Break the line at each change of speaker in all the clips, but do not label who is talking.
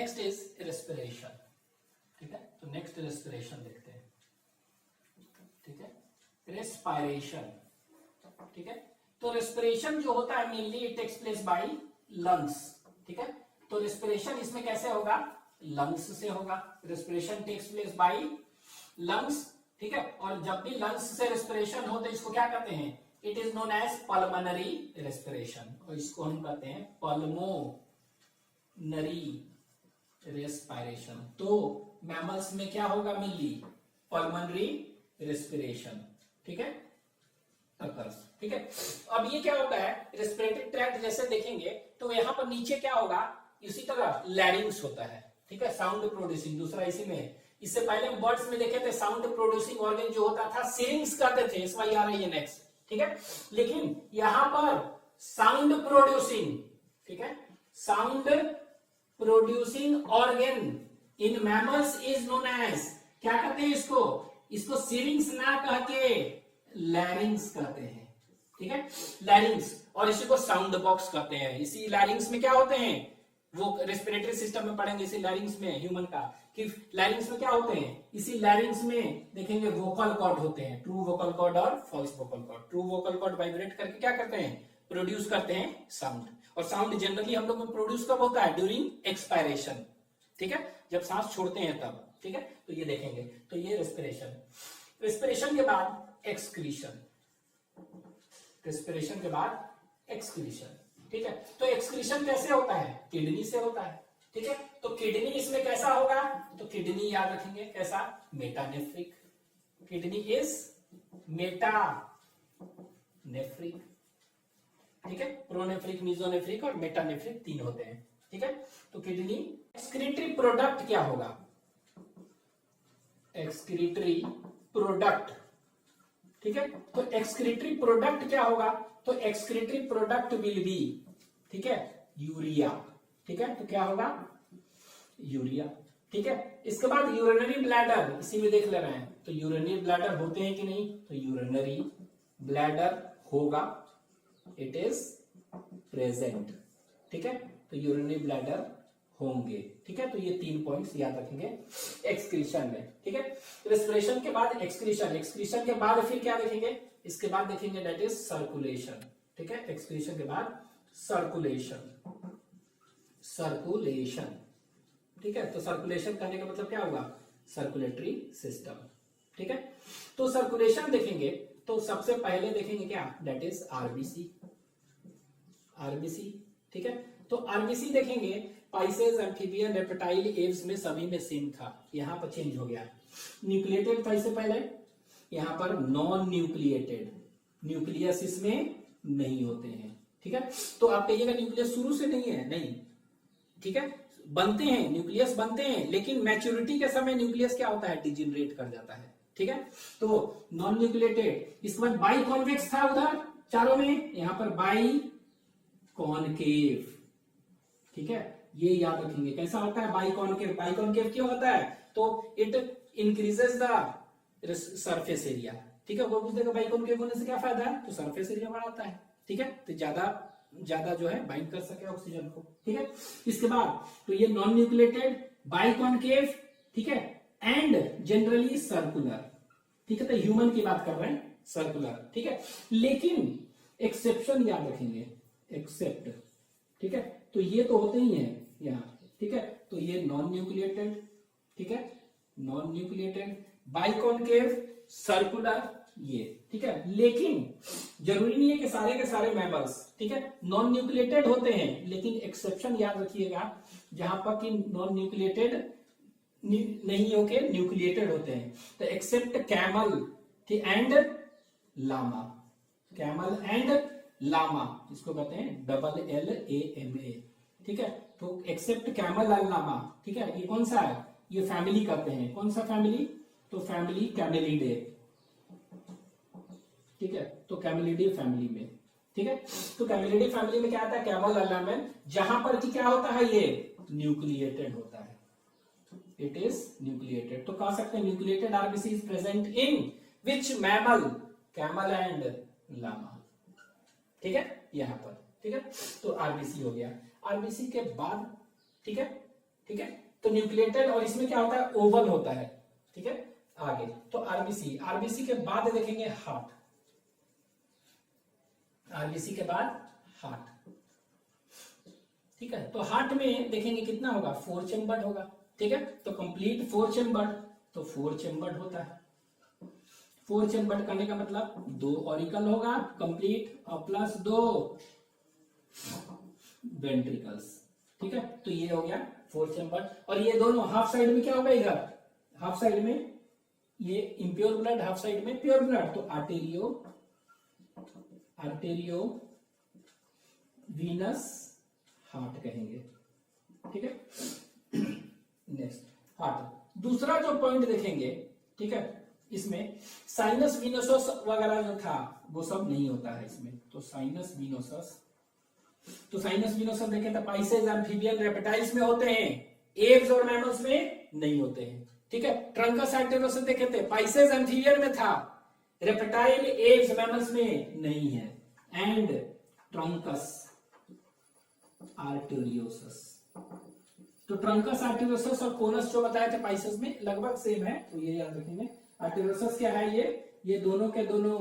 Next is respiration, ठीक है। तो नेक्स्ट रेस्पिरेशन देखते हैं, ठीक है, रेस्पिरेशन, ठीक है। तो रेस्पिरेशन जो होता है mainly it takes place by lungs, ठीक है। तो रेस्पिरेशन इसमें कैसे होगा, लंग्स से होगा, respiration takes place by lungs, ठीक है। और जब भी लंग्स से रेस्पिरेशन हो तो इसको क्या कहते हैं, it is known as pulmonary respiration, और इसको हम कहते हैं पल्मोनरी रेस्पिरेशन। तो मैमल्स में क्या होगा मेनली पल्मोनरी रेस्पिरेशन, ठीक है, ठीक है। अब ये क्या होता है, रेस्पिरेटरी ट्रैक्ट जैसे देखेंगे तो यहाँ पर नीचे क्या होगा, इसी तरह लैरिंग्स होता है, ठीक है, साउंड प्रोड्यूसिंग। दूसरा इसी में, इससे पहले हम बर्ड्स में देखे थे साउंड प्रोड्यूसिंग ऑर्गन जो होता था सिरिंग्स कहते थे, इसमें आ रही है नेक्स्ट, ठीक है। लेकिन यहां पर साउंड प्रोड्यूसिंग, ठीक है, sound producing organ in mammals is known as, क्या कहते हैं इसको, इसको सिरिंग्स ना कह के लैरिंग्स कहते हैं, ठीक है, लैरिंग्स। और इसी को साउंड बॉक्स कहते हैं। इसी लैरिंग्स में क्या होते हैं, वो रेस्पिरेटरी सिस्टम में पढ़ेंगे इसी लैरिंग्स में ह्यूमन का, कि लैरिंग्स में क्या होते हैं, इसी लैरिंग्स में देखेंगे वोकल कॉर्ड होते हैं, ट्रू वोकल कॉर्ड और false vocal cord. True vocal cord vibrate करके क्या करते हैं, प्रोड्यूस करते हैं साउंड। और साउंड जनरली हम लोग में प्रोड्यूस कब होता है, ड्यूरिंग एक्सपायरेशन, ठीक है, जब सांस छोड़ते हैं तब, ठीक है। तो ये देखेंगे, तो ये रेस्पिरेशन। रेस्पिरेशन के बाद एक्सक्रीशन, रेस्पिरेशन के बाद एक्सक्रीशन, ठीक है। तो एक्सक्रीशन कैसे होता है, किडनी से होता है, ठीक है। तो किडनी इसमें कैसा होगा, तो किडनी याद रखेंगे कैसा, मेटानेफ्रिक, किडनी इज मेटानेफ्रिक, ठीक है। प्रोनेफ्रिक, मीजोनेफ्रिक और मेटानेफ्रिक तीन होते हैं, ठीक है। तो किडनी, एक्सक्रीटरी प्रोडक्ट क्या होगा, एक्सक्रीटरी प्रोडक्ट, ठीक है। तो एक्सक्रीटरी प्रोडक्ट क्या होगा, तो एक्सक्रीटरी प्रोडक्ट विल बी, ठीक है, यूरिया, ठीक है। तो क्या होगा, यूरिया, ठीक है। इसके बाद यूरिनरी ब्लैडर, इसी में देख ले रहे हैं, तो यूरिनरी ब्लैडर होते हैं कि नहीं, तो यूरिनरी ब्लैडर होगा, इट इज प्रेजेंट, ठीक है। तो यूरिनरी ब्लैडर होंगे, ठीक है। तो ये 3 पॉइंट्स याद रखेंगे एक्सक्रीशन में, ठीक है। रेस्पिरेशन के बाद एक्सक्रीशन, एक्सक्रीशन के बाद फिर क्या देखेंगे, इसके बाद देखेंगे दैट इज सर्कुलेशन, ठीक है। एक्सक्रीशन के बाद सर्कुलेशन, सर्कुलेशन, ठीक है। तो सर्कुलेशन करने का मतलब क्या होगा, सर्कुलेटरी सिस्टम, ठीक है। तो सर्कुलेशन देखेंगे तो सबसे पहले देखेंगे क्या, दैट इज आरबीसी, आरबीसी, ठीक है। तो आरबीसी देखेंगे, पाइसेस, एम्फीबियन, रेप्टाइल, एव्स में सभी में सेम था, यहां पर चेंज हो गया। न्यूक्लिएटेड था इससे पहले, यहां पर नॉन न्यूक्लिएटेड, न्यूक्लियस इसमें नहीं होते हैं, ठीक है। तो आप कहिएगा न्यूक्लियस शुरू से नहीं है, नहीं, ठीक है, बनते हैं, न्यूक्लियस बनते हैं, लेकिन मैच्योरिटी के समय न्यूक्लियस क्या होता है, डिजेनरेट कर जाता है, ठीक है। तो नॉन न्यूक्लिएटेड। इसके बाद बाई कॉन्वेक्स था उधर चारों में, यहां पर बाई कॉनकेव, ठीक है। ये याद रखेंगे कैसा होता है बाई कॉनकेव, बाई कॉनकेव क्यों होता है, तो it increases the surface area, ठीक है। वो पूछ देगा बाई कॉनकेव होने से क्या फायदा है, तो सरफेस एरिया बढ़ाता है, ठीक है। तो ज्यादा जो है बाइंड कर सके ऑक्सीजन को, ठीक है। इसके बाद तो ये नॉन न्यूक्लिएटेड, बाई कॉनकेव, ठीक है, एंड जनरली सर्कुलर, ठीक है। तो ह्यूमन की बात कर रहे हैं, सर्कुलर, ठीक है। लेकिन एक्सेप्शन याद रखेंगे, एक्सेप्ट, ठीक है। तो ये तो होते ही हैं यहाँ, ठीक है। तो ये नॉन न्यूक्लिएटेड, ठीक है, नॉन न्यूक्लिएटेड, बाइकॉनकेव, सर्कुलर, ये, ठीक है। लेकिन जरूरी नहीं है कि सारे के सारे मैमल्स, ठीक है, नॉन न्यूक्लिएटेड होते हैं, लेकिन एक्सेप्शन याद रखिएगा, जहां पर कि नॉन न्यूक्लिएटेड नहीं होके न्यूक्लिएटेड होते हैं। तो except camel and llama, camel and llama, इसको कहते हैं LLAMA, ठीक है। तो एक्सेप्ट कैमल एंड लामा, ठीक है। ये कौन सा है, ये फैमिली कहते हैं, कौन सा फैमिली, तो फैमिली कैमेलिडे, ठीक है। तो कैमेलिडे फैमिली में, ठीक है। तो कैमेलिडे फैमिली में क्या आता है, कैमल एंड लामा, जहां पर कि क्या होता है, ये न्यूक्लिएटेड होता है, इट इज न्यूक्लिएटेड। तो कह सकते हैं nucleated RBC is present in which mammal, camel and llama, ठीक है, यहां पर, ठीक है। तो आरबीसी हो गया। आरबीसी के बाद, ठीक है, ठीक है। तो न्यूक्लिएटेड, और इसमें क्या होता है, ओवल होता है, ठीक है। आगे तो आरबीसी, आरबीसी के बाद देखेंगे हार्ट, आरबीसी के बाद हार्ट, ठीक है। तो हार्ट में देखेंगे कितना होगा, 4 चेम्बर्ड होगा, ठीक है। तो कंप्लीट 4 चेम्बर्ड, तो 4 चेम्बर्ड होता है। 4 चेम्बर्ड करने का मतलब 2 ऑरिकल होगा कंप्लीट, और प्लस 2 वेंट्रिकल्स, ठीक है। तो ये हो गया 4 चेम्बर्ड। और ये दोनों हाफ साइड में क्या होगा, इधर हाफ साइड में ये इम्प्योर ब्लड, हाफ साइड में प्योर ब्लड, तो आर्टेरियो, आर्टेरियो वीनस हार्ट कहेंगे, ठीक है। Next heart. दूसरा जो पॉइंट देखेंगे, ठीक है, इसमें साइनस विनोसस वगैरह जो था वो सब नहीं होता है इसमें। तो साइनस विनोसस, तो साइनस विनोसस देखें तो पाइसेस, एम्फीबियन, रेप्टाइल्स में होते हैं, एव्स और मैमल्स में नहीं होते हैं, ठीक है। ट्रंकस आर्टेरियोसस देखे थे, पाइसेस एम्फीबियन में था, रेप्टाइल, एव्स, मैमल्स में नहीं है। एंड ट्रंकस आर्टेरियोसस, तो ट्रंकस आर्टेरियोसस और कोनस जो बताए थे पाइसेस में लगभग सेम है, तो ये याद रखेंगे। आर्टेरियोसस क्या है, ये दोनों के दोनों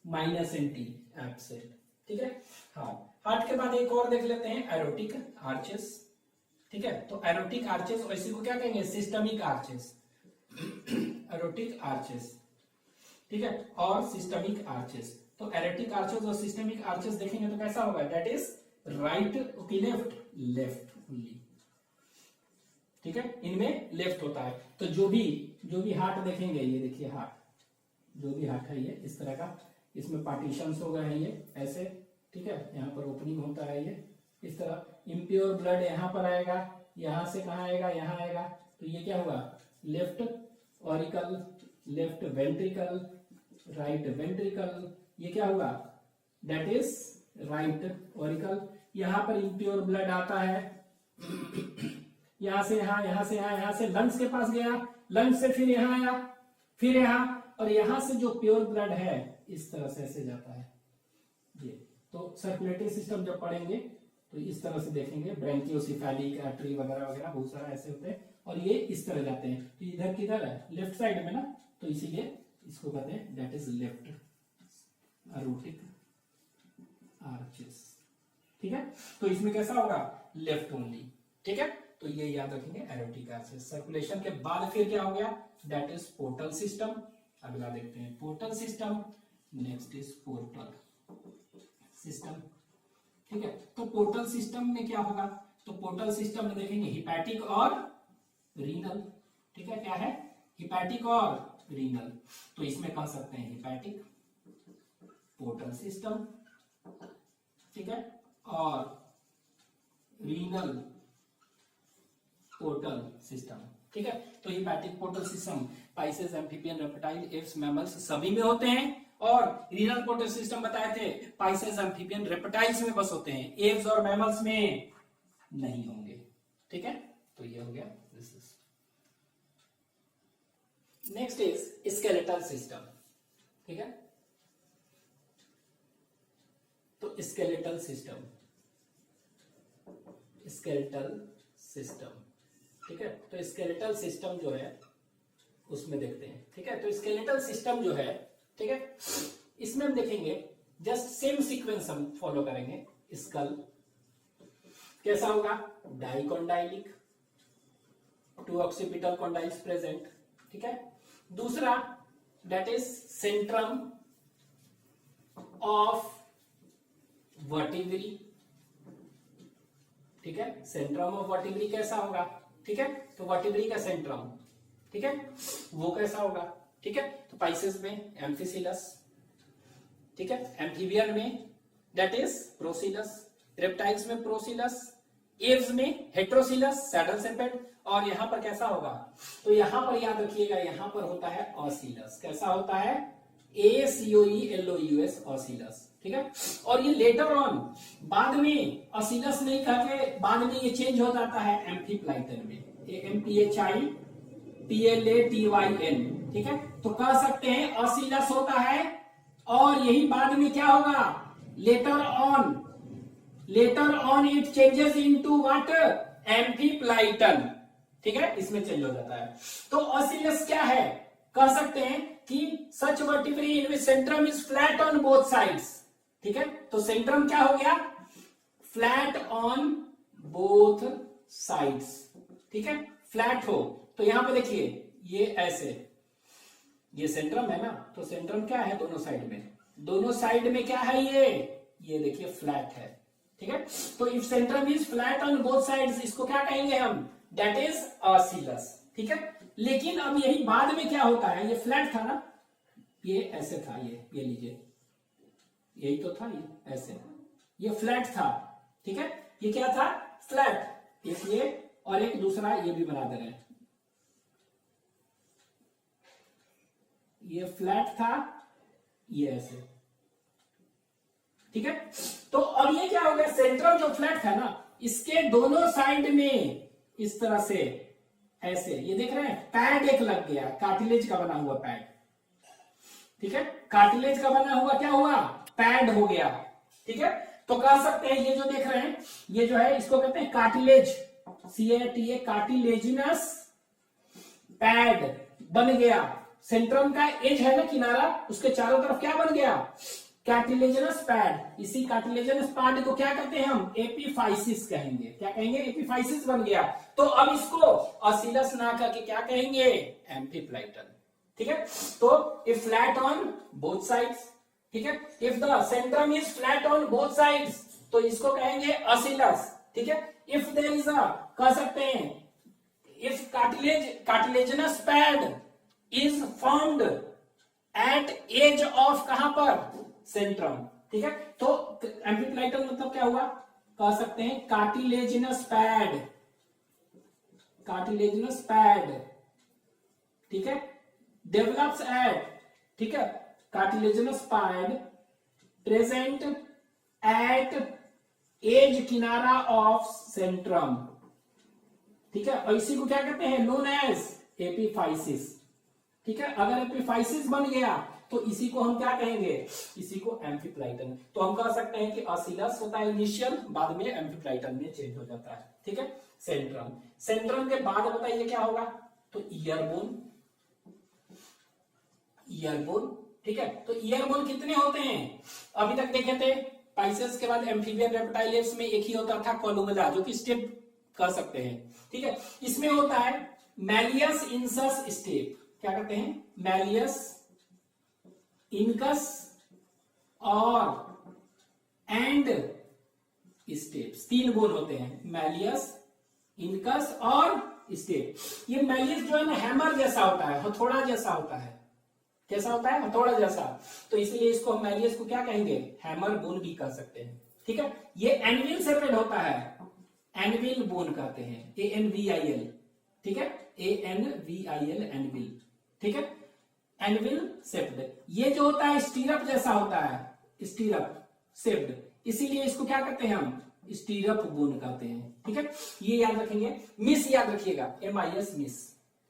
माइनस एंटी एब्सेंट, ठीक है। हाँ, हार्ट के बाद एक और देख लेते हैं, एरोटिक आर्चेस, ठीक है। तो एरोटिक आर्चेस, और इसी को क्या कहेंगे, सिस्टमिक आर्चेस, एरोटिक आर्चेस, ठीक है, और सिस्टमिक आर्चेस। तो एरोटिक आर्चेस और सिस्टमिक आर्चेस देखेंगे तो कैसा होगा, दैट इज राइट की लेफ्ट, लेफ्ट ओनली, ठीक है। इनमें लेफ्ट होता है। तो जो भी हार्ट देखेंगे, ये देखिए हार्ट, जो भी हार्ट है ये इस तरह का, इसमें पार्टीशंस हो गए हैं ये ऐसे, ठीक है। यहाँ पर ओपनिंग होता है ये इस तरह, इम्प्योर ब्लड यहाँ पर आएगा, यहाँ से कहाँ आएगा, यहाँ आएगा, तो ये क्या हुआ, left auricle, left ventricle, right ventricle, ये क्या हुआ, दैट इज राइट ऑरिकल। यहाँ पर इम्प्योर ब्लड आता है, यहाँ से यहाँ, यहाँ से यहाँ, यहाँ से लंग्स के पास गया, लंग्स से फिर यहाँ आया, फिर यहाँ, और यहाँ से जो प्योर ब्लड है इस तरह से ऐसे जाता है ये। तो सर्कुलेटरी सिस्टम जब पढ़ेंगे तो इस तरह से देखेंगे, ब्रैंकियोसेफेलिक, आर्टरी वगैरह वगैरह बहुत सारा ऐसे होते हैं, और ये इस तरह जाते हैं। तो इधर किधर है, लेफ्ट साइड में ना, तो इसीलिए इसको कहते हैं that is left aortic arches, ठीक है। तो इसमें कैसा होगा, लेफ्ट ओनली, ठीक है। तो ये याद रखेंगे, एरोटिक आर्चेस। सर्कुलेशन के बाद फिर क्या हो गया, दैट इज पोर्टल सिस्टम। अगला देखते हैं portal system, next is portal system, ठीक है। तो पोर्टल सिस्टम में क्या होगा, तो पोर्टल सिस्टम में देखेंगे हिपैटिक और रीनल, ठीक है। क्या है, हिपैटिक और रीनल। तो इसमें कह सकते हैं हिपैटिक पोर्टल सिस्टम, ठीक है, और रीनल पोर्टल सिस्टम, ठीक है। तो hepatic portal system Pisces, amphibian, reptile, Aves, mammals सभी में होते हैं, और रीनल पोर्टल सिस्टम बताए थे पाइसेस, एम्फीबियन, रेप्टाइल्स में बस होते हैं, एव्स और मैमल्स में नहीं होंगे, ठीक है। तो ये हो गया, this is. Next is skeletal system, ठीक है। तो स्केलेटल सिस्टम, स्केलेटल सिस्टम, ठीक है। तो स्केलेटल सिस्टम जो है उसमें देखते हैं, ठीक है। तो स्केलेटल सिस्टम जो है, ठीक है, इसमें हम देखेंगे जस्ट सेम सीक्वेंस हम फॉलो करेंगे। स्कल कैसा होगा, डाइकोंडाइलिक, 2 ऑक्सीपिटल कॉन्डाइल्स प्रेजेंट, ठीक है। दूसरा that is Centrum of vertebrae, ठीक है। सेंट्रम ऑफ वर्टिब्री कैसा होगा, ठीक है। तो वर्टिब्री का सेंट्रम, ठीक है, वो कैसा होगा, ठीक है। तो पाइसेस में एम्फिसिलस, ठीक है, एम्फीबियन में दैट इज प्रोसिलस, रेप्टाइल्स में प्रोसिलस, एव्स में हेट्रोसिलस, सैडल सेपेड, और यहां पर कैसा होगा, तो यहां पर याद रखिएगा, यहां पर होता है ऑसिलस। कैसा होता है, ACOELOUS, ऑसिलस, ठीक है। और ये लेटर ऑन बाद में ऑसिलस नहीं कहके बाद में ये चेंज हो जाता है एम्फीप्लाइटन में, AMPHIPLATYN, ठीक है। तो कह सकते हैं ऑसिलस होता है, और यही बाद में क्या होगा, later on it changes into what, amphiplatyan, ठीक है, इसमें चेंज हो जाता है। तो ऑसिलस क्या है, कह सकते हैं कि such vertebrae in which centrum is flat on both sides, ठीक है। तो सेंट्रम क्या हो गया, फ्लैट ऑन बोथ साइड्स, ठीक है, फ्लैट हो। तो यहां पे देखिए ये ऐसे, ये सेंट्रम है ना, तो सेंट्रम क्या है, दोनों साइड में, दोनों साइड में क्या है, ये देखिए फ्लैट है, ठीक है। तो if Centrum is flat on both sides, इसको क्या कहेंगे हम, दैट इज ऑसिलस, ठीक है। लेकिन अब यही बाद में क्या होता है, ये फ्लैट था ना, ये ऐसे था, ये लीजिए, यही तो था, ये ऐसे, ये फ्लैट था, ठीक है, ये क्या था, फ्लैट, एक ये और एक दूसरा ये भी बना दे रहे हैं, ये फ्लैट था, ये ऐसे, ठीक है। तो अब ये क्या हो गया, सेंट्रल जो फ्लैट था ना, इसके दोनों साइड में इस तरह से ऐसे, ये देख रहे हैं, पैड एक लग गया, कार्टिलेज का बना हुआ पैड, ठीक है, कार्टिलेज का बना हुआ क्या हुआ, पैड हो गया, ठीक है। तो कह सकते हैं ये जो देख रहे हैं, ये जो है इसको कहते हैं कार्टिलेज, CATA, कार्टिलेजिनस पैड बन गया। सेंट्रम का एज है ना किनारा, उसके चारों तरफ क्या बन गया, कार्टिलेजिनस पैड। इसी कार्टिलेजिनस पैड को क्या कहते हैं हम, एपिफाइसिस कहेंगे, क्या कहेंगे, एपिफाइसिस बन गया। तो अब इसको ऑसिलस ना करके क्या कहेंगे, एम्फीप्लाइटन, ठीक है। तो if flat on both sides, ठीक है, if the Centrum is flat on both sides, तो इसको कहेंगे ऑसिलस, ठीक है। इफ देयर इज अ, कह सकते हैं, if cartilaginous pad is formed at edge of, कहां पर, सेंट्रम, ठीक है। तो एम्फीप्लाइटन मतलब क्या हुआ, कह सकते हैं कार्टिलेजिनस पैड, कार्टिलेजिनस पैड, ठीक है, डेवलप्स एट, ठीक है, cartilaginous pad present at edge किनारा ऑफ सेंट्रम, ठीक है। और इसी को क्या कहते हैं, नोन एज एपिफाइसिस, ठीक है। अगर एपिफाइसिस बन गया तो इसी को हम क्या कहेंगे, इसी को एम्फीप्लाइटन। तो हम कह सकते हैं कि ऑसिलस होता है इनिशियल, बाद में एम्फीप्लाइटन में चेंज हो जाता है, ठीक है। सेंट्रम, सेंट्रम के बाद बताइए क्या होगा, तो ईयरबोन, ईयरबोन, ठीक है। तो ईयरबोन कितने होते हैं, अभी तक देखे थे, पाइसेस के बाद एम्फीबियन रेप्टाइल एप्स में एक ही होता था, कोलुमेला, जो कि स्टेप कर सकते हैं, ठीक है। इसमें होता है मैलियस इंसस स्टेप, क्या कहते हैं, मैलियस इनकस और एंड स्टेप्स, तीन बोन होते हैं, मैलियस, इनकस और स्टेप। ये मैलियस जो है ना, हैमर जैसा होता है, हथौड़ा जैसा होता है, कैसा होता है, हथौड़ा जैसा। तो इसलिए इसको हम मैलियस को क्या कहेंगे, हैमर बोन भी कह सकते हैं, ठीक है। ये एनविल सेपरेट होता है, एनविल बोन कहते हैं, ANVIL, ठीक है, ANVIL, एनविल, ठीक है, एनविल सेप्ड। ये जो होता है स्टीरअप जैसा होता है, स्टीरअप सेप्ड, इसीलिए इसको क्या कहते हैं हम, स्टीरअप बोन कहते हैं, ठीक है। ये याद रखेंगे, मिस याद रखिएगा, MIS, मिस,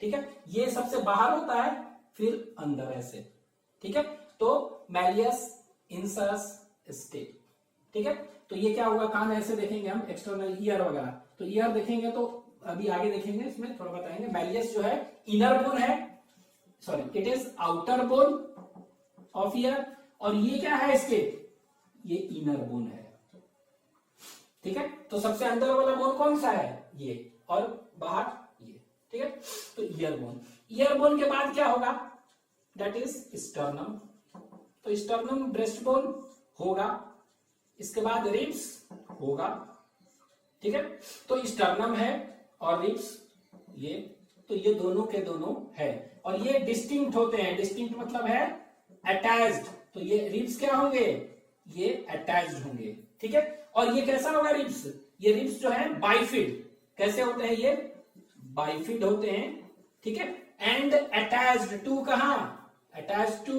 ठीक है। ये सबसे बाहर होता है, फिर अंदर ऐसे, ठीक है। तो मैलियस इंसस स्टेप, ठीक है। तो ये क्या होगा, कान ऐसे देखेंगे हम, एक्सटर्नल ईयर वगैरह, तो ईयर देखेंगे तो अभी आगे देखेंगे, इसमें थोड़ा बताएंगे। मैलियस जो है इनर बोन है, sorry, it is outer bone of year, और ये क्या है इसके, ये इनर बोन है, ठीक है। तो सबसे अंदर वाला बोन कौन सा है, ये, और बाहर ये, ठीक है। तो ईयर बोन, ईयर बोन के बाद क्या होगा, दैट इज स्टर्नम। तो स्टर्नम ब्रेस्ट बोन होगा, इसके बाद रिब्स होगा, ठीक है। तो स्टर्नम है और रिब्स, ये, तो ये दोनों के दोनों है, और ये डिस्टिंक्ट होते हैं, डिस्टिंक्ट मतलब है अटैच्ड। तो ये रिब्स क्या होंगे, ये अटैच्ड होंगे, ठीक है। और ये कैसा होगा रिब्स, ये रिब्स जो है बाइफिड, कैसे होते हैं, ये बाइफिड होते हैं, ठीक है। एंड अटैच्ड टू, कहां, अटैच्ड टू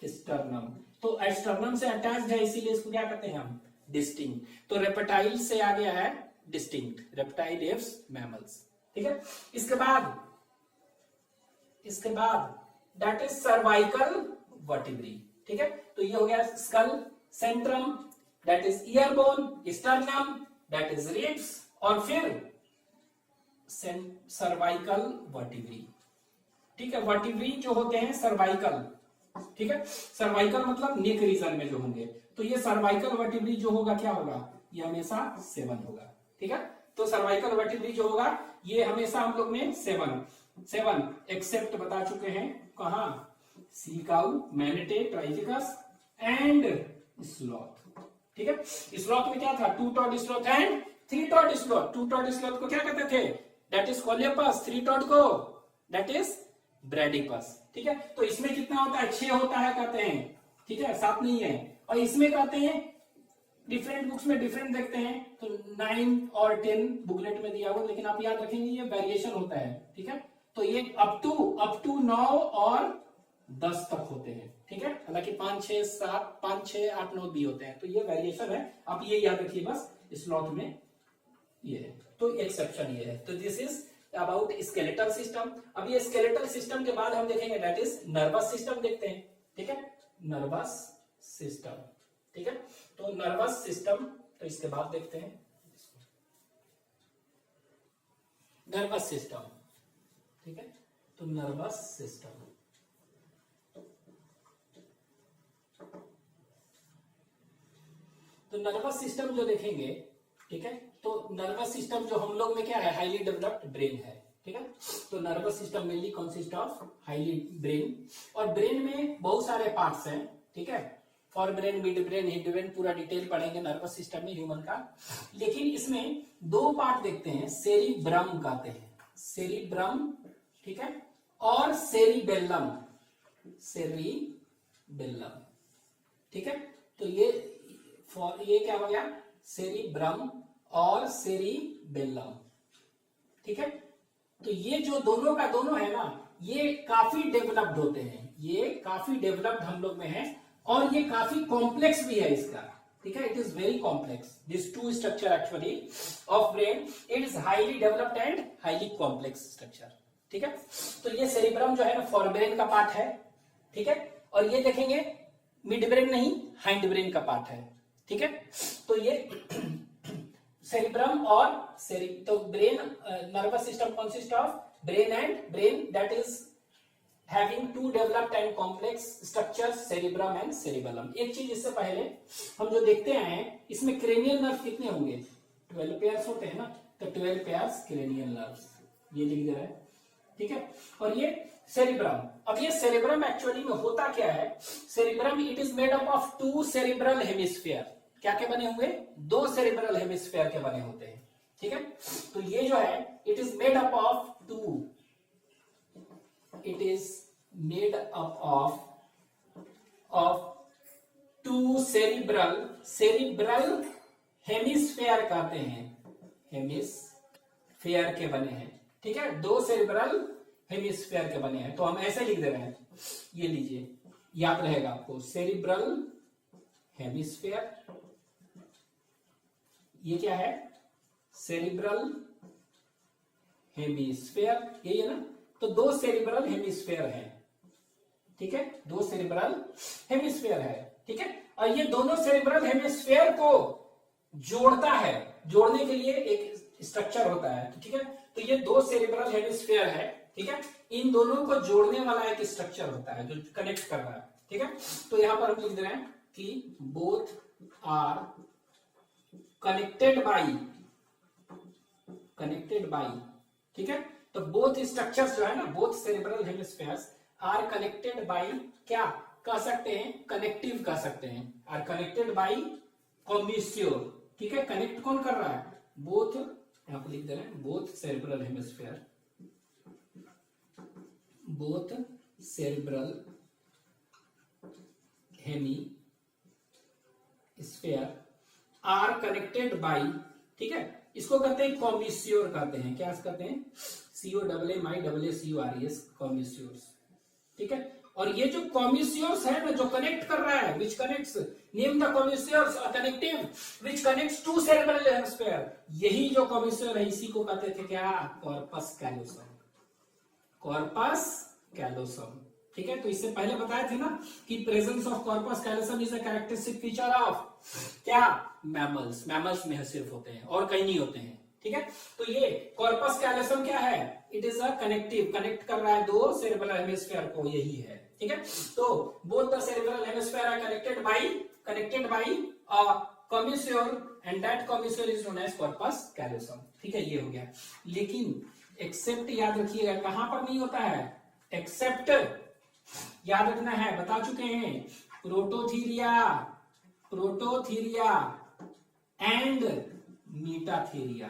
स्टर्नम। तो स्टर्नम से अटैच्ड है, इसीलिए इसको क्या कहते हैं हम, डिस्टिंक्ट। तो रेप्टाइल से आ गया है डिस्टिंक्ट, रेप्टाइल एप्स, मैमल्स, ठीक है। इसके बाद दैट इज सर्वाइकल वर्टिब्री, ठीक है। तो ये हो गया skull, centrum, that is ear bone, sternum, that is ribs, और फिर सर्वाइकल वर्टिब्री। ठीक है, वर्टिब्री जो होते हैं सर्वाइकल, ठीक है, सर्वाइकल मतलब नेक रीजन में जो होंगे, तो ये सर्वाइकल वर्टिब्री जो होगा क्या होगा, ये हमेशा 7 होगा। ठीक है, तो सर्वाइकल वर्टिब्री जो होगा ये हमेशा हम लोग में 7 एक्सेप्ट बता चुके हैं, कहा, sea cow, manatee, trichechus and sloth. ठीक है, स्लॉथ में क्या था, 2 toed sloth and 3 toed sloth. 2 toed sloth को क्या कहते थे, दैट इज कोलियोपस, 3 टॉड को दैट इज ब्रैडिपस। ठीक है, तो इसमें कितना होता है, 6 होता है कहते हैं। ठीक है, 7 नहीं है। और इसमें कहते हैं डिफरेंट बुक्स में डिफरेंट देखते हैं, तो 9 और 10 बुकलेट में दिया हुआ, लेकिन आप याद रखेंगे ये वेरिएशन होता है। ठीक है, तो ये अप टू 9 और 10 तक होते हैं। ठीक है, हालांकि 5 6 7 5 6 8 9 भी होते हैं, तो ये वेरिएशन है, आप ये याद रखिए बस। स्लॉथ में ये है, तो एक्सेप्शन ये है। तो this is about skeletal system. अब ये स्केलेटल सिस्टम के बाद हम देखेंगे दैट इज नर्वस सिस्टम देखते हैं। ठीक है, नर्वस सिस्टम। ठीक है, तो नर्वस सिस्टम, तो इसके बाद देखते हैं नर्वस सिस्टम। ठीक है, तो नर्वस सिस्टम, तो नर्वस सिस्टम जो देखेंगे, ठीक है, तो नर्वस सिस्टम जो हम लोग में क्या है, हाईली डेवलप्ड ब्रेन है। ठीक है, तो nervous system mainly consist of highly brain, और ब्रेन में बहुत सारे पार्ट्स हैं। ठीक है, forebrain, midbrain, hindbrain, पूरा डिटेल पढ़ेंगे नर्वस सिस्टम में ह्यूमन का। लेकिन इसमें 2 पार्ट देखते हैं, सेरिब्रम कहते हैं, सेरिब्रम, ठीक है, और सेरिबेलम, सेरिबेलम। ठीक है, तो ये क्या हो गया, सेरिब्रम और सेरिबेलम। ठीक है, तो ये जो दोनों का दोनों है ना, ये काफी डेवलप्ड होते हैं, ये काफी डेवलप्ड हम लोग में है, और ये काफी कॉम्प्लेक्स भी है इसका। ठीक है, it is very complex, this 2 structure actually of brain, it is highly developed and highly complex structure. ठीक है, तो ये सेरिब्रम जो है ना फॉर ब्रेन का पार्ट है। ठीक है, और ये देखेंगे मिड ब्रेन नहीं, हाइंड ब्रेन का पार्ट है। ठीक है, तो ये सेरिब्रम और तो brain, nervous system consist of brain and brain that is having 2 developed and complex structures, cerebrum and cerebellum. एक चीज इससे पहले हम जो देखते हैं, इसमें क्रेनियल नर्व कितने होंगे, 12 पेयर्स होते हैं ना, तो 12 पेयर्स क्रेनियल नर्व्स, ये लिख दे रहा है। ठीक है, और ये सेरिब्रम, अब ये सेरिब्रम एक्चुअली में होता क्या है, cerebrum it is made up of 2 cerebral hemisphere. क्या के बने हुए, 2 सेरिब्रल हेमिस्फीयर के बने होते हैं। ठीक है, तो ये जो है it is made up of 2, it is made up of 2 cerebral hemisphere कहते हैं, हेमिस्फीयर के बने हैं। ठीक है, 2 सेरिब्रल हेमिस्फीयर के बने हैं, तो हम ऐसे लिख दे रहे हैं, ये लीजिए, याद रहेगा आपको, सेरिब्रल हेमिस्फीयर, ये क्या है, सेरिब्रल हेमिस्फीयर, यही है ना, तो 2 सेरिब्रल हेमिस्फीयर है। ठीक है, 2 सेरिब्रल हेमिस्फीयर है। ठीक है, और ये दोनों सेरिब्रल हेमिस्फीयर को जोड़ता है, जोड़ने के लिए एक स्ट्रक्चर होता है। ठीक है, तो ये 2 सेरिब्रल हेमिस्फीयर है। ठीक है, इन दोनों को जोड़ने वाला एक स्ट्रक्चर होता है जो कनेक्ट कर रहा है। ठीक है, तो यहां पर हम लिख दे रहे हैं कि बोथ आर कनेक्टेड बाई, ठीक है, तो बोथ स्ट्रक्चर्स जो है ना, both cerebral hemispheres are connected by, क्या कह सकते हैं, कनेक्टिव कह सकते हैं, आर कनेक्टेड बाई कॉम्बिस्योर। ठीक है, कनेक्ट कौन कर रहा है, बोथ, यहां पर लिख दे रहे हैं both cerebral hemisphere, both cerebral hemisphere are connected by, ठीक है, इसको कहते हैं कॉम्बिस्योर कहते हैं, क्या कहते हैं, COMMISSURES, कॉम्बिस्योर्स। ठीक है, और ये जो कॉम्बिस्योर्स है ना, जो कनेक्ट कर रहा है, which connects, name the commissures connective which connects 2 cerebral hemisphere, यही जो कॉम्बिस्योर है इसी को कहते थे क्या, कॉर्पस कैलोसम, कॉर्पस कैलोसम। ठीक है, तो इससे पहले बताए थे ना कि presence of corpus callosum is a characteristic feature of क्या, मैमल्स, मैमल्स में सिर्फ होते हैं और कहीं नहीं होते हैं। ठीक है। तो ये कॉर्पस कैलोसम क्या है, it is a connective, connect कर रहा है दो सेरेब्रल हेमिस्फीयर को, यही है, ठीक है। तो both the cerebral hemisphere are connected by commissure and that commissure is known as corpus callosum, ठीक है, ये हो गया। लेकिन एक्सेप्ट याद रखिएगा कहां पर नहीं होता है, एक्सेप्ट याद रखना है, बता चुके हैं, प्रोटोथीरिया एंड मीटाथीरिया,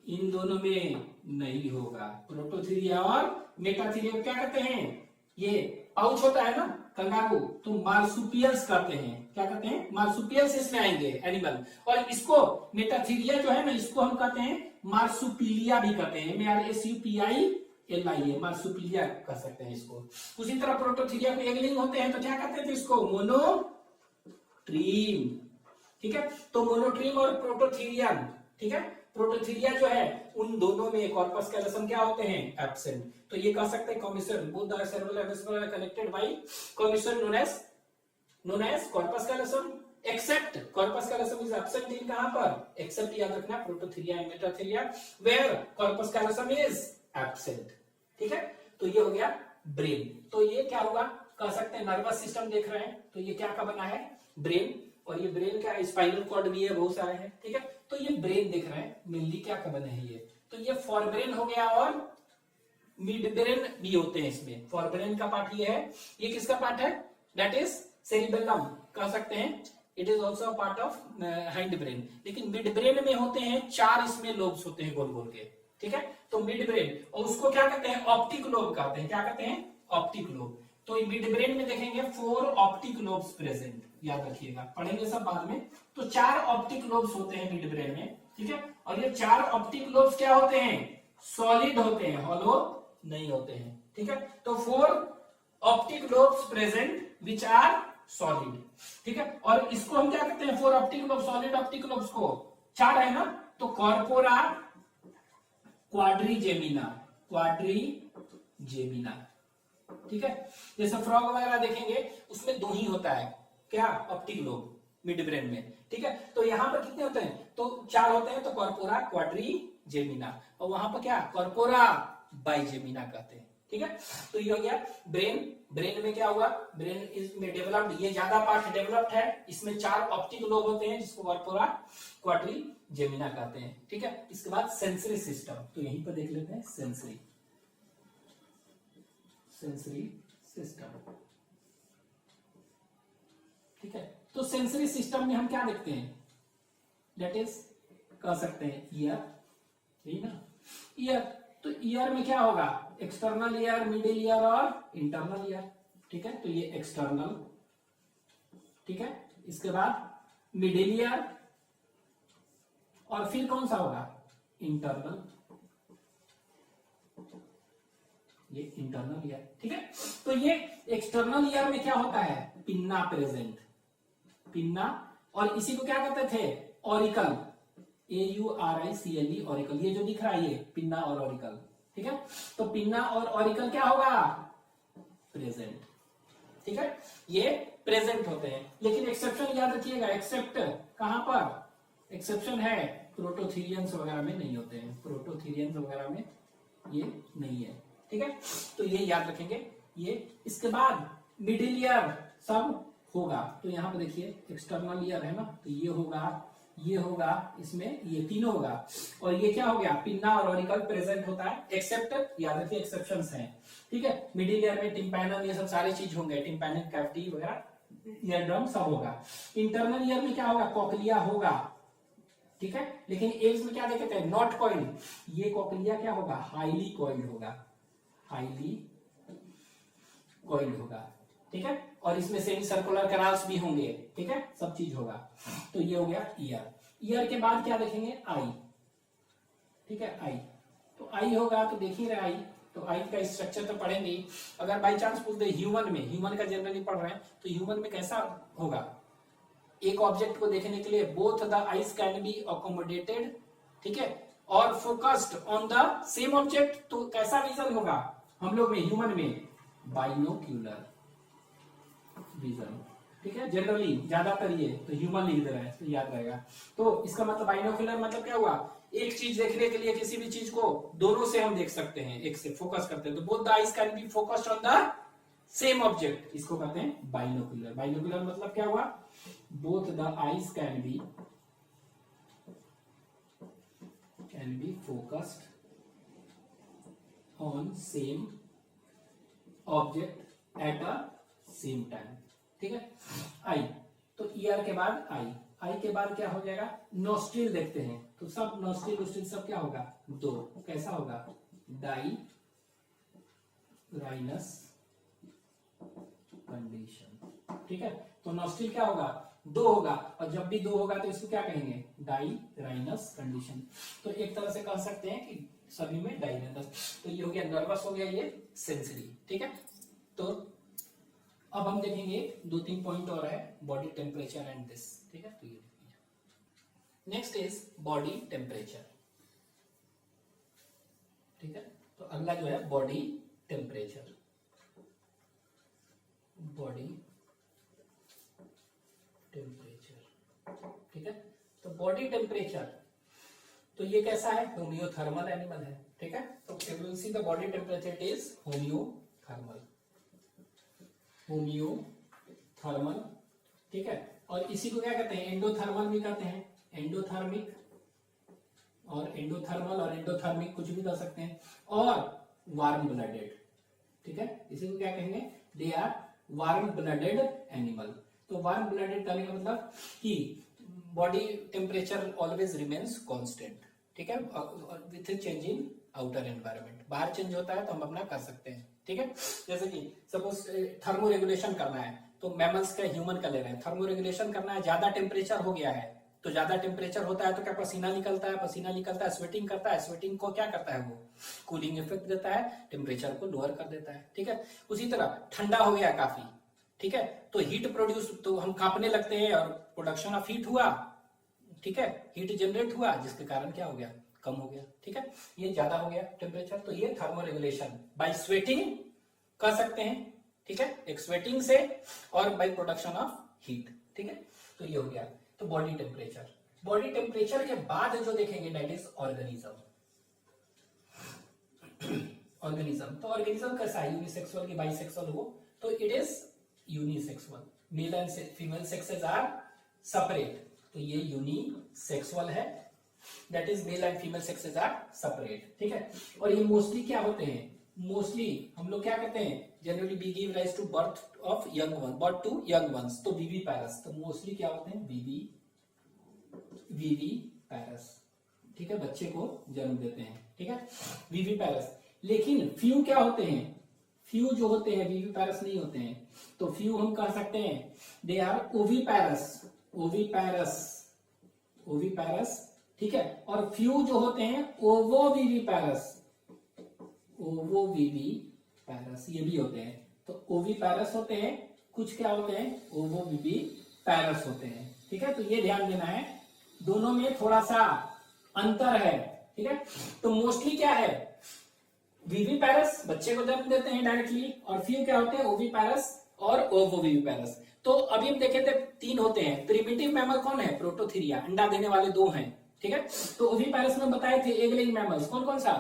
इन दोनों में नहीं होगा। प्रोटोथीरिया और मेटाथीरिया क्या करते हैं, ये पाउच होता है ना कंगारू, तो मार्सुपियल्स करते हैं, क्या करते हैं, मार्सुपियल्स इसमें आएंगे एनिमल, और इसको मेटाथीरिया जो है ना, इसको हम कहते हैं मार्सुपिलिया भी कहते हैं, MARSUPILIA, मार्सुपिलिया कर सकते हैं इसको। उसी तरह प्रोटोथीरिया के एगलिंग होते हैं, तो क्या कहते थे इसको, मोनोट्रीम, ठीक है। तो मोनोट्रीम और प्रोटोथीरियम, ठीक है, प्रोटोथीरिया जो है उन दोनों में कॉर्पस कैलोसम क्या होते हैं, एब्सेंट। तो ये कह सकते हैं commissure, both the cerebral hemisphere are connected by commissure known as corpus callosum, except corpus callosum is absent in कहां पर, एक्सेप्ट याद रखना prototheria and metatheria where corpus callosum is absent, ठीक है। तो ये हो गया ब्रेन। तो ये क्या हुआ, कह सकते हैं नर्वस सिस्टम देख रहे हैं, तो ये क्या का बना है, ब्रेन, और ये ब्रेन क्या है, स्पाइनल कॉर्ड भी है, बहुत सारे हैं, ठीक है। तो ये ब्रेन देख रहे हैं, मेनली क्या का बने हैं ये, तो ये फोरब्रेन हो गया और मिड ब्रेन भी होते हैं इसमें। फोरब्रेन का पार्ट ये है, ये किसका पार्ट है, दैट इज सेरिबेलम कह सकते हैं, it is also part of hind brain. लेकिन मिड ब्रेन में होते हैं 4 इसमें लोब्स होते हैं गोल गोल के, ठीक है। तो मिड ब्रेन, और उसको क्या कहते हैं, ऑप्टिक लोब कहते हैं, क्या कहते हैं, ऑप्टिक लोब। तो मिड ब्रेन में देखेंगे 4 ऑप्टिक लोब्स प्रेजेंट, याद रखिएगा, पढ़ेंगे सब बाद में। तो 4 ऑप्टिक लोब्स होते हैं मिड ब्रेन में, ठीक है। और ये 4 ऑप्टिक लोब्स क्या होते हैं, सॉलिड होते हैं, हॉलो नहीं होते हैं, ठीक है। तो 4 optic lobes present which are solid, ठीक है। और इसको हम क्या कहते हैं, 4 optic lobe, solid optic lobes को 4 है ना, तो कॉर्पोरा क्वाड्रिजेमिना, ठीक है। जैसे फ्रॉग वगैरह देखेंगे उसमें 2 ही होता है, क्या, ऑप्टिक लोब मिड ब्रेन में, ठीक है। तो यहाँ पर कितने होते हैं, तो 4 होते हैं, तो कॉर्पोरा क्वाड्रिजेमिना, और वहां पर क्या, कॉर्पोरा बाइजेमिना कहते हैं, ठीक है। तो ये हो गया ब्रेन। ब्रेन में क्या हुआ, ब्रेन इसमें डेवलप्ड, ये ज्यादा पार्ट डेवलप्ड है, इसमें 4 ऑप्टिक लोब होते हैं जिसको कॉर्पोरा क्वाड्रिजेमिना कहते हैं, ठीक है। इसके बाद सेंसरी सिस्टम, तो यहीं पर देख लेते हैं सेंसरी सिस्टम, ठीक है। तो सेंसरी सिस्टम में हम क्या देखते हैं, दैट इज कह सकते हैं ईयर, यही ना, ईयर। तो ईयर में क्या होगा, एक्सटर्नल ईयर, मिडिल ईयर और इंटरनल ईयर, ठीक है। तो ये एक्सटर्नल, ठीक है। इसके बाद मिडिल ईयर, और फिर कौन सा होगा, इंटरनल, ये इंटरनल ईयर, ठीक है। तो ये एक्सटर्नल ईयर में क्या होता है, पिन्ना प्रेजेंट, पिन्ना, और इसी को क्या कहते थे, ऑरिकल, AURICLE, ऑरिकल, ये जो दिख रहा है ये पिन्ना और ऑरिकल, ठीक है। तो पिन्ना और ऑरिकल क्या होगा, प्रेजेंट, ठीक है, ये प्रेजेंट होते हैं। लेकिन एक्सेप्शन याद रखिएगा, एक्सेप्ट कहां पर एक्सेप्शन है, प्रोटोथीरियंस वगैरह में नहीं होते हैं, प्रोटोथीरियंस वगैरह में ये नहीं है, ठीक है। तो ये याद रखेंगे ये। इसके बाद मिडिल ईयर सब होगा, तो यहाँ पे देखिए एक्सटर्नल ईयर है ना, तो ये होगा, इसमें ये तीनों होगा, और ये क्या हो गया, पिन्ना और ऑरिकल प्रेजेंट होता है, एक्सेप्ट याद रखिए एक्सेप्शंस हैं, ठीक है। मिडिल ईयर में टिम्पैनम, ये सब सारे चीज होंगे, टिम्पैनिक कैविटी वगैरह, ईयर ड्रम सब होगा। इंटरनल ईयर में क्या होगा, कॉकलिया होगा, ठीक है। लेकिन एग्स में क्या देखते हैं, नॉट कॉइल्ड, ये कॉकलिया क्या होगा, हाईली कॉइल्ड होगा, ठीक है। और इसमें सेमी सर्कुलर कैनाल्स भी होंगे, ठीक है, सब चीज होगा। तो ये हो गया ईयर। ईयर के बाद क्या देखेंगे, आई, ठीक है, आई। तो आई होगा, तो देख ही रहे आई, तो आई का स्ट्रक्चर तो पढ़ेंगे ही। अगर बाई चांस पूछ दे ह्यूमन में, ह्यूमन का जनरली पढ़ रहे हैं, तो ह्यूमन में कैसा होगा, एक ऑब्जेक्ट को देखने के लिए both the eyes can be accommodated, ठीक है, और focused on the same object, तो कैसा विजन होगा हम लोग में, ह्यूमन में, बाइनोक्यूलर विजन, ठीक है। जनरली ज्यादातर ये तो ह्यूमन लिख दे रहा है, तो याद रहेगा। तो इसका मतलब बाइनोक्यूलर मतलब क्या हुआ, एक चीज देखने के लिए किसी भी चीज को दोनों से हम देख सकते हैं, एक से फोकस करते हैं, तो both the eyes can be focused on the same object, इसको कहते हैं बाइनोकुलर। बाइनोकुलर मतलब क्या हुआ, both the eyes can be focused on same object at a same time. ठीक है, आई, तो ईयर के बाद आई के बाद क्या हो जाएगा, नोस्ट्रिल देखते हैं, तो सब नोस्ट्रिल सब क्या होगा, दो, कैसा होगा, डाई राइनस कंडीशन। ठीक है, तो नोस्ट्रिल क्या होगा, दो होगा, और जब भी दो होगा तो इसको क्या कहेंगे, डाई राइनस कंडीशन। तो एक तरह से कह सकते हैं कि सभी में डाई राइनस। तो ये हो गया नर्वस, हो गया ये सेंसरी। ठीक है, तो अब हम देखेंगे 2-3 पॉइंट और है, बॉडी टेम्परेचर एंड दिस। ठीक है, तो ये नेक्स्ट इज बॉडी टेम्परेचर। ठीक है, तो अगला जो है बॉडी टेम्परेचर। बॉडी टेम्परेचर, ठीक है, तो बॉडी टेम्परेचर, तो ये कैसा है, होमियोथर्मल एनिमल है। ठीक है, तो we will see the body temperature, it is homeothermal, homeothermal. ठीक है, और इसी को क्या कहते हैं, एंडोथर्मल भी कहते हैं, एंडोथर्मिक और एंडोथर्मल और एंडोथर्मिक कुछ भी कर सकते हैं, और वार्म ब्लडेड। ठीक है, इसी को क्या कहेंगे, they are warm blooded animal. तो वार्म ब्लडेड कहने का मतलब कि body temperature always remains constant. ठीक है, with change in outer environment, बाहर चेंज होता है तो हम अपना कर सकते हैं। ठीक है, जैसे कि सपोज थर्मो रेगुलेशन करना है, तो मैमल्स का ह्यूमन का ले रहे हैं, थर्मो रेगुलेशन करना है, ज्यादा टेम्परेचर हो गया है, तो ज्यादा टेम्परेचर होता है तो क्या पसीना निकलता है, पसीना निकलता है, स्वेटिंग करता है, स्वेटिंग को क्या करता है, वो कूलिंग इफेक्ट देता है, टेम्परेचर को लोअर कर देता है। ठीक है, उसी तरह ठंडा हो गया काफी, ठीक है, तो हीट प्रोड्यूस, तो हम कांपने लगते हैं और प्रोडक्शन ऑफ हीट हुआ। ठीक है, हीट जनरेट हुआ, जिसके कारण क्या हो गया, कम हो गया। ठीक है, ये ज्यादा हो गया टेम्परेचर, तो ये थर्मो रेगुलेशन बाय स्वेटिंग कर सकते हैं। ठीक है, एक स्वेटिंग से और बाय प्रोडक्शन ऑफ हीट। ठीक है, तो ये हो गया, तो बॉडी टेम्परेचर। बॉडी टेम्परेचर के बाद जो देखेंगे दैट इज ऑर्गेनिज्म। ऑर्गेनिज्म, तो ऑर्गेनिज्म कैसा है, यूनिसेक्सुअल की बाइसेक्सुअल हो, तो it is unisexual, male and female sexes are separate, तो ये यूनिसेक्सुअल है, that is male and female sexes are separate. ठीक है, और ये मोस्टली क्या होते हैं, मोस्टली हम लोग क्या कहते हैं, generally we give rise to birth of young one, birth to young ones, तो वीवी पैरस, तो मोस्टली क्या होते हैं, वीवी पैरस। ठीक है, बच्चे को जन्म देते हैं। ठीक है, वीवी पैरस, लेकिन फ्यू क्या होते हैं, फ्यू जो होते हैं वीवी पैरस नहीं होते हैं, तो फ्यू हम कह सकते हैं दे आर ओवी पैरस, ओवी पैरस, ओवी पैरस। ठीक है, और फ्यू जो होते हैं ओवो वीवी पैरस, ओवो वीवी पैरस, ये भी होते हैं, तो ओवी पैरस होते हैं, कुछ क्या होते हैं, ओवो वीवी पैरस होते हैं। ठीक है, तो ये ध्यान देना है, दोनों में थोड़ा सा अंतर है। ठीक है, तो मोस्टली क्या है, वीवी पैरस बच्चे को जन्म देते हैं डायरेक्टली, और फ्यू क्या होते हैं, ओवी पैरस और ओवो वीवी पैरस। तो अभी हम देखे थे 3 होते हैं, प्रिमिटिव मैमल कौन है, प्रोटोथीरिया, अंडा देने वाले 2 हैं। ठीक है, तो ओवी पैरस में बताए थे एग लेइंग मैमल्स कौन कौन सा,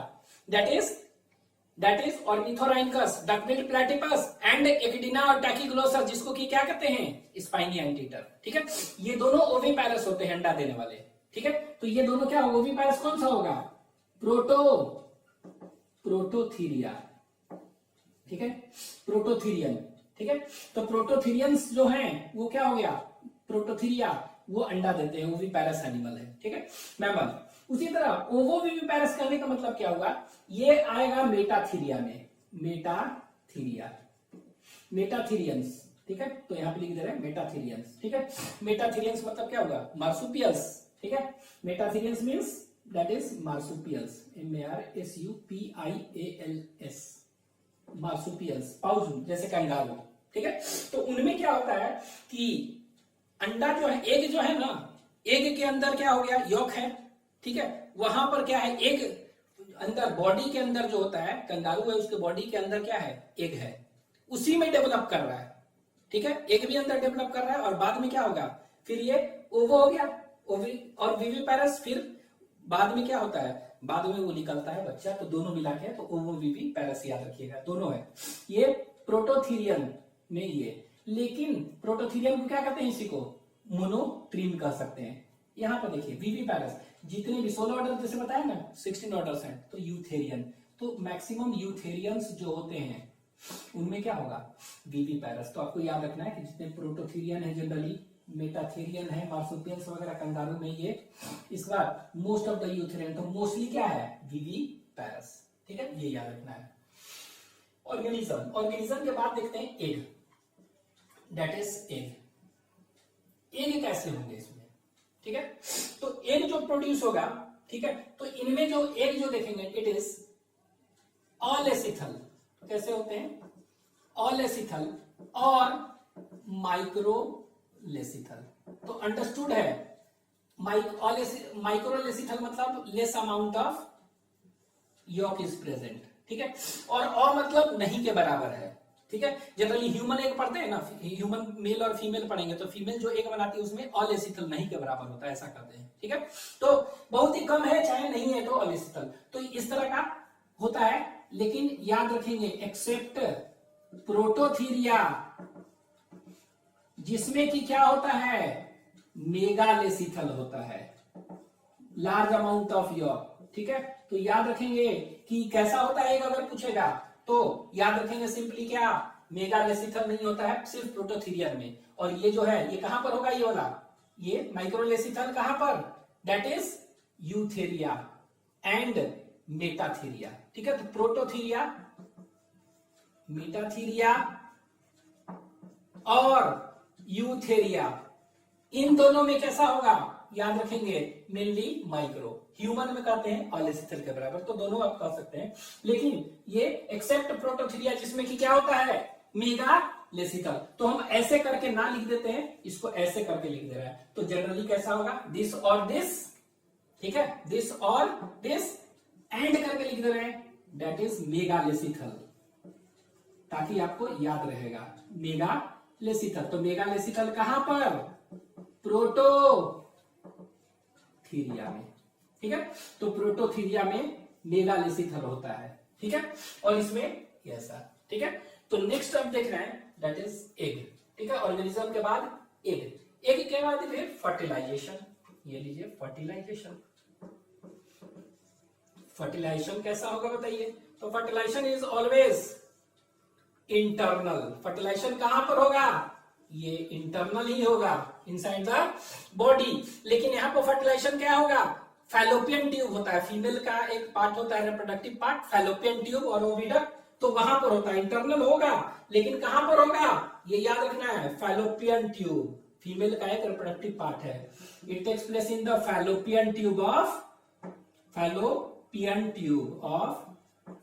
that is ornithorhynchus, duckbilled platypus and echidna और टैकीग्लोसस, जिसको कि क्या कहते हैं, स्पाइनी एंटीटर। ठीक है, ये दोनों ओवी पैरस होते हैं, अंडा देने वाले। ठीक है, तो ये दोनों क्या, ओवी पैरस कौन सा होगा, प्रोटोथीरिया। ठीक है, प्रोटोथीरियन। ठीक है, तो प्रोटोथीरियंस जो हैं वो क्या हो गया, प्रोटोथीरिया, वो अंडा देते हैं, ओवी पैरस एनिमल है। ठीक है, मैमल। उसी तरह ओवो वीवी पैरस करने का मतलब क्या होगा, ये आएगा मेटाथीरिया में, मेटाथीरिया, मेटाथीरियंस। ठीक है, तो यहां पे लिख दे रहे हैं मेटाथीरियंस। ठीक है, मेटाथीरियंस मतलब क्या होगा, मार्सुपियल्स। ठीक है, metatherians means that is marsupials, MARSUPIALS, marsupials, pouch जैसे कंगारू। ठीक है, तो उनमें क्या होता है कि अंडा जो है, एग जो है ना, एग के अंदर क्या हो गया, यॉक है। ठीक है, वहां पर क्या है, एग अंदर बॉडी के अंदर जो होता है, कंगारू है उसके बॉडी के अंदर क्या है, एग है, उसी में डेवलप कर रहा है। ठीक है, एग भी अंदर डेवलप कर रहा है, और बाद में क्या होगा, फिर ये ओवो हो गया, ओवी और वीवी पैरस, फिर बाद में क्या होता है, बाद में वो निकलता है बच्चा, तो दोनों मिला के तो ओवोविवी पैरस याद रखिएगा, दोनों है। ये प्रोटोथीरियम में ये, लेकिन प्रोटोथीरियम को क्या कहते हैं, इसी को मोनोट्रीम कह सकते हैं। यहाँ पर देखिए वीवी पैरस, जितने भी 16 ऑर्डर जैसे बताया ना 16 ऑर्डर्स हैं, तो यूथेरियन, तो मैक्सिमम यूथेरियंस जो होते हैं उनमें क्या होगा, वीवी पैरस। तो आपको याद रखना है कि जितने प्रोटोथीरियन है जनरली, मेटाथेरियन है, मार्सुपियंस वगैरह कंगारू में ये, इस बार मोस्ट ऑफ द यूथेरियन, तो मोस्टली क्या है, वीवी पैरस। ठीक है, ये याद रखना है। ऑर्गेनिज्म, ऑर्गेनिज्म के बाद देखते हैं egg, that is egg. Egg कैसे होंगे इसमें, ठीक है, तो एग जो प्रोड्यूस होगा, ठीक है, तो इनमें जो एग जो देखेंगे इट इज ऑल एसिथल, कैसे होते हैं, ऑल एसिथल और माइक्रोलेसिथल। तो अंडरस्टूड है, माइक्रोलेसिथल मतलब less amount of York is present, ठीक है, और मतलब नहीं के बराबर है। ठीक है, जनरली ह्यूमन एग पढ़ते हैं ना, ह्यूमन मेल और फीमेल पढ़ेंगे, तो फीमेल जो एग बनाती है उसमें ऑल एसिथल नहीं के बराबर होता है, ऐसा करते हैं। ठीक है, तो बहुत ही कम है, चाहे नहीं है तो ऑल एसिथल, तो इस तरह का होता है। लेकिन याद रखेंगे एक्सेप्ट प्रोटोथीरिया, जिसमें कि क्या होता है, मेगालेसिथल होता है, लार्ज अमाउंट ऑफ यॉक। ठीक है, तो याद रखेंगे कि कैसा होता है अगर पूछेगा तो याद रखेंगे सिंपली क्या, मेगालेसिथल नहीं होता है सिर्फ प्रोटोथीरियम में। और ये जो है ये कहां पर होगा, ये वाला, ये माइक्रोलेसिथल कहां पर, that is Eutheria and Metatheria. ठीक है, तो प्रोटोथीरिया, मेटाथीरिया और यूथेरिया, इन दोनों में कैसा होगा, याद रखेंगे मेनली माइक्रो, ह्यूमन में कहते हैं ऑल एसिथल के बराबर, तो दोनों आप कह सकते हैं। लेकिन ये एक्सेप्ट प्रोटोथीरिया जिसमें कि क्या होता है, मेगालेसिथल, तो हम ऐसे करके ना लिख देते हैं, इसको ऐसे करके लिख दे रहा है, तो जनरली कैसा होगा, दिस और दिस। ठीक है, दिस और दिस एंड करके लिख दे रहे हैं, दैट इज मेगालेसिथल, ताकि आपको याद रहेगा मेगालेसिथल। तो मेगालेसिथल कहां पर, प्रोटोथीरिया में। ठीक है, तो प्रोटोथीरिया में मेगालेसिथल होता है। ठीक है, और इसमें ऐसा। ठीक है, तो नेक्स्ट अब देख रहे हैं दैट इज एग। ठीक है, ऑर्गेनिज्म के बाद एग, एग के बाद फिर फर्टिलाइजेशन। ये लीजिए फर्टिलाइजेशन, फर्टिलाइजेशन कैसा होगा बताइए, तो fertilisation is always internal. Fertilisation कहां पर होगा, ये इंटरनल ही होगा, इनसाइड द बॉडी। लेकिन यहां पर फर्टिलाइजेशन क्या होगा, फैलोपियन ट्यूब होता है, फीमेल का एक पार्ट होता है रिप्रोडक्टिव पार्ट, फैलोपियन ट्यूब और ओविडक्ट, तो वहां पर होता है, इंटरनल होगा। लेकिन कहां पर होगा, ये याद रखना है, फैलोपियन ट्यूब फीमेल का एक रिप्रोडक्टिव पार्ट है, it takes place in the fallopian tube of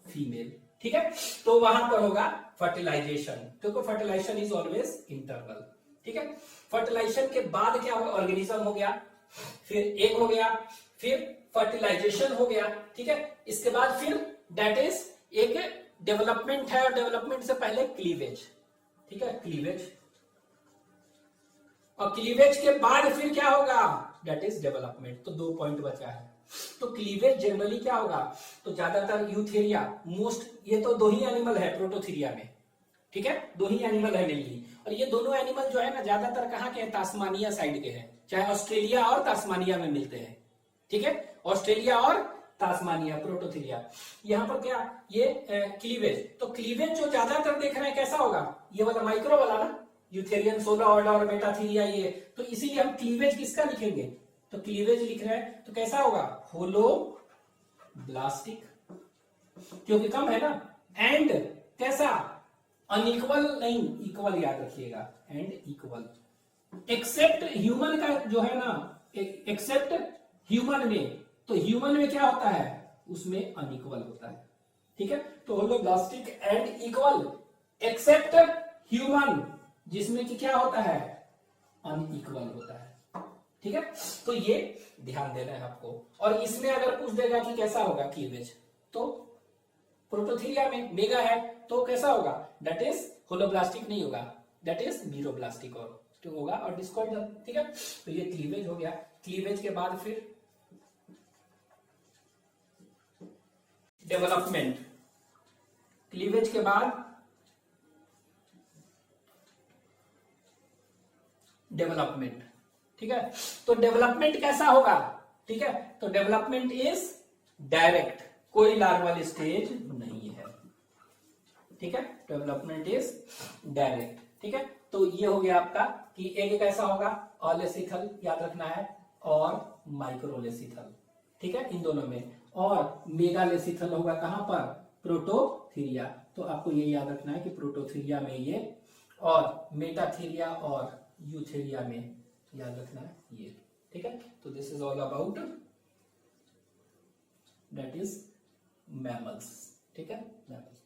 female. ठीक है, तो वहां पर होगा फर्टिलाइजेशन, क्योंकि फर्टिलाइजेशन इज ऑलवेज इंटरनल। ठीक है, फर्टिलाइजेशन के बाद क्या होगा, ऑर्गेनिज्म हो गया, फिर एग हो गया, फिर फर्टिलाइजेशन हो गया। ठीक है, इसके बाद फिर दैट इज एक डेवलपमेंट है, और डेवलपमेंट से पहले क्लीवेज। ठीक है, क्लीवेज, और क्लीवेज के बाद फिर क्या होगा, दैट इज डेवलपमेंट। तो 2 पॉइंट बचा है। तो क्लीवेज जनरली क्या होगा, तो ज्यादातर यूथेरिया, मोस्ट, ये तो 2 ही एनिमल है प्रोटोथीरिया में। ठीक है, 2 ही एनिमल है मेनली, और ये दोनों एनिमल जो है ना ज्यादातर कहां के हैं, तास्मानिया साइड के हैं, चाहे ऑस्ट्रेलिया और तास्मानिया में मिलते हैं। ठीक है, ऑस्ट्रेलिया और तास्मानिया, प्रोटोथीरिया। यहां पर क्या, ये क्लीवेज, तो क्लीवेज जो ज्यादातर देख रहे हैं कैसा होगा, ये वाला माइक्रो वाला ना, यूथेरियन 16 ऑर्डर और मेटाथीरिया ये, तो इसीलिए हम क्लीवेज किसका लिखेंगे, तो क्लीवेज लिख रहे हैं, तो कैसा होगा, होलोब्लास्टिक, क्योंकि कम है ना, एंड कैसा, अनइक्वल नहीं, इक्वल याद रखिएगा, एंड इक्वल। एक्सेप्ट ह्यूमन का जो है ना, एक्सेप्ट ह्यूमन में, तो ह्यूमन में क्या होता है, उसमें अनइक्वल होता है। ठीक है, तो holoblastic and equal, except human जिसमें कि क्या होता है, अनइक्वल होता है। ठीक है, तो ये ध्यान देना है आपको। और इसमें अगर पूछ देगा कि कैसा होगा क्लीवेज, तो प्रोटोथीरिया में मेगा है तो कैसा होगा, दैट इज होलोब्लास्टिक नहीं होगा, दैट इज मीरोब्लास्टिक और होगा, और डिस्कॉर्ड। ठीक है, तो ये क्लीवेज हो गया। क्लीवेज के बाद फिर डेवलपमेंट, क्लीवेज के बाद डेवलपमेंट, ठीक है। तो डेवलपमेंट कैसा होगा, ठीक है, तो डेवलपमेंट इज डायरेक्ट, कोई लार्वल स्टेज नहीं है, ठीक है, डेवलपमेंट इज डायरेक्ट, ठीक है। तो ये हो गया आपका कि एग कैसा होगा, ऑलेसिथल याद रखना है, और माइक्रोलेसिथल, ठीक है, इन दोनों में, और मेगालेसिथल होगा कहां पर, प्रोटोथीरिया, तो आपको ये याद रखना है कि प्रोटोथीरिया में ये, और मेटाथीरिया और यूथेरिया में याद रखना है ये, ठीक है। तो this is all about that is mammals, ठीक है, मैमल्स।